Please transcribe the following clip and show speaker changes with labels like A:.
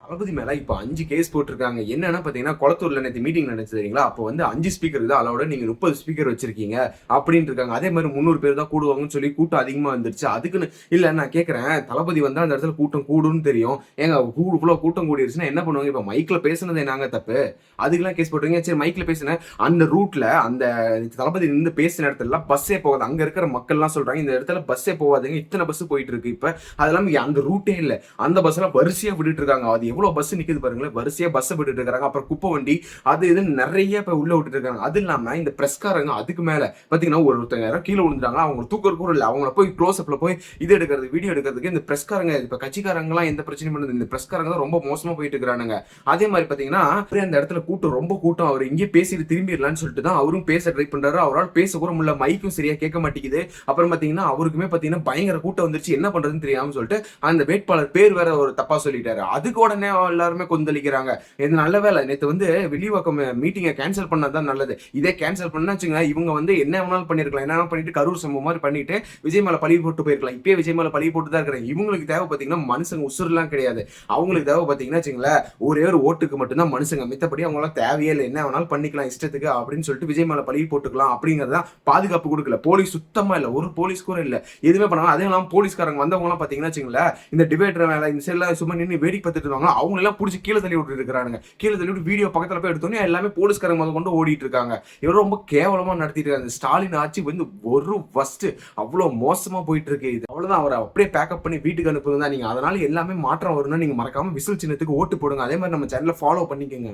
A: தளபதி மேல இப்ப 5 கேஸ் போட்டிருக்காங்க. என்னன்னா பாத்தீங்கன்னா, கொளத்தூர்ல நேத்து மீட்டிங் நடந்துச்சு தெரியுங்களா? அப்போ வந்து 5 ஸ்பீக்கர் தான் அலோவ்டு. நீங்க 30 ஸ்பீக்கர் வச்சிருக்கீங்க அப்படின்னு இருக்காங்க. அதே மாதிரி 300 பேர் தான் கூடுவாங்கன்னு சொல்லி கூட்டம் அதிகமா வந்துருச்சு. அதுக்குன்னு இல்ல நான் கேட்கிறேன், தளபதி வந்தா அந்த இடத்துல கூட்டம் கூடும்னு தெரியும். ஏங்க இவ்ளோ கூட்டம் கூடிருச்சுன்னா என்ன பண்ணுவாங்க? இப்ப மைக்ல பேசுனது என்னங்க தப்பு? அதுக்கெல்லாம் கேஸ் போட்டுருங்க. சரி மைக்ல பேசுனேன். அந்த ரூட்ல அந்த தளபதி நின்னு பேசின இடத்துல பஸ்ஸே போகாது. அங்க இருக்கிற மக்கள்லாம் சொல்றாங்க, இந்த இடத்துல பஸ்ஸே போகாதுங்க. இத்தனை பஸ் போயிட்டு இருக்கு இப்ப. அதெல்லாம் அந்த ரூட்டே இல்ல. அந்த பஸ் எல்லாம் வரிசையா விட்டுட்டு இருக்காங்க. அது எவ்வளவு பஸ் நிக்குது பாருங்களேன். வரிசையா பஸ் விட்டுட்டு இருக்காங்க. அப்புறம் குப்பை வண்டி அது இதுன்னு நிறைய இப்ப உள்ள விட்டுட்டு இருக்காங்க. அது இல்லாம இந்த பிரஸ்காரங்க அதுக்கு மேல பாத்தீங்கன்னா ஒருத்தங்க யாரோ கீழே விழுந்துட்டாங்க. அவங்க தூக்கம் கூட இல்ல. அவங்கள போய் க்ளோஸ் அப்ல போய் இது எடுக்கிறது வீடியோ எடுக்கிறதுக்கு இந்த பிரஸ்காரங்க இப்ப கட்சிக்காரங்க எல்லாம் எந்த பிரச்சனையும் பண்ணது. இந்த பிரஸ்காரங்க தான் ரொம்ப மோசமா போயிட்டு இருக்கானுங்க. அதே மாதிரி பாத்தீங்கன்னா அந்த இடத்துல ரொம்ப கூட்டம். அவர் இங்கே பேசிட்டு திரும்பிடலாம்னு சொல்லிட்டு தான் அவரும் பேச ட்ரை பண்றாரு. அவரால் பேச கூட முடியல. மைக்கும் சரியா கேட்க மாட்டேங்குது. அப்புறம் பாத்தீங்கன்னா அவருக்குமே பாத்தீங்கன்னா பயங்கர கூட்டம் வந்துருச்சு. என்ன பண்றதுன்னு தெரியாம சொல்லிட்டு அந்த வேட்பாளர் பேர் வேற ஒரு தப்பா சொல்லிட்டாரு. அதுக்கு உடனே எல்லாருமே கொந்தளிக்கிறாங்க. இது நல்ல வேலை நேத்து வந்து வெளிவாக்கம் மீட்டிங்கை கேன்சல் பண்ணதான் நல்லது. இதே கேன்சல் பண்ணா வச்சுங்க இவங்க வந்து என்ன வேணாலும் பண்ணிருக்கலாம். என்ன பண்ணிட்டு கரூர் சம்பவம் மாதிரி பண்ணிட்டு விஜய் மேல பழி போட்டு போயிருக்கலாம். இப்பயே விஜய் மேல பழி போட்டு தான் இருக்கிறாங்க. இவங்களுக்கு தேவை பாத்தீங்கன்னா மனுஷங்க உசுர்லாம் கிடையாது. அவங்களுக்கு தேவை பாத்தீங்கன்னா வச்சுங்களேன் ஒரே ஒரு ஓட்டுக்கு மட்டும்தான் மனுஷங்க. மித்தபடி அவங்களாம் தேவையே இல்லை. என்ன வேணாலும் பண்ணிக்கலாம் இஷ்டத்துக்கு அப்படின்னு சொல்லிட்டு விஜய் மேல பழி போட்டுக்கலாம் அப்படிங்கறதான் பாதுகாப்பு கொடுக்கல. போலீஸ் சுத்தமா இல்ல. ஒரு போலீஸ் கூட இல்ல. எதுவுமே பண்ணாங்க. அதே இல்லாம போலீஸ்காரங்க வந்தவங்க எல்லாம் பாத்தீங்கன்னா வச்சுங்களேன் இந்த டிபேட்டர் மேல இந்த செல்ல சும்மா நின்று வேடிக்கை பார்த்துட்டு இருக்காங்க. அவங்க எல்லாம் பிடிச்சி கீழே தள்ளி விட்டு இருக்காங்க. கீழே தள்ளி விட்டு வீடியோ பக்கத்துல போய் எடுத்தோன்னே எல்லாமே போலீஸ்காரங்க முதல் கொண்டு ஓடிட்டு இருக்காங்க. இவரும் ரொம்ப கேவலமா நடத்திட்டு இருக்காங்க. ஸ்டாலின் ஆட்சி வந்து ஒரு ஃபர்ஸ்ட் அவ்வளவு மோசமா போயிட்டு இருக்கு. இது அவ்வளவுதான். அவரை அப்படியே பேக்கப் பண்ணி வீட்டுக்கு அனுப்புங்க தான் நீங்க. அதனால எல்லாமே மாற்றம் வரும்னா நீங்க மறக்காம விசில் சின்னத்துக்கு ஓட்டு போடுங்க. அதே மாதிரி நம்ம சேனலை ஃபாலோ பண்ணிக்கோங்க.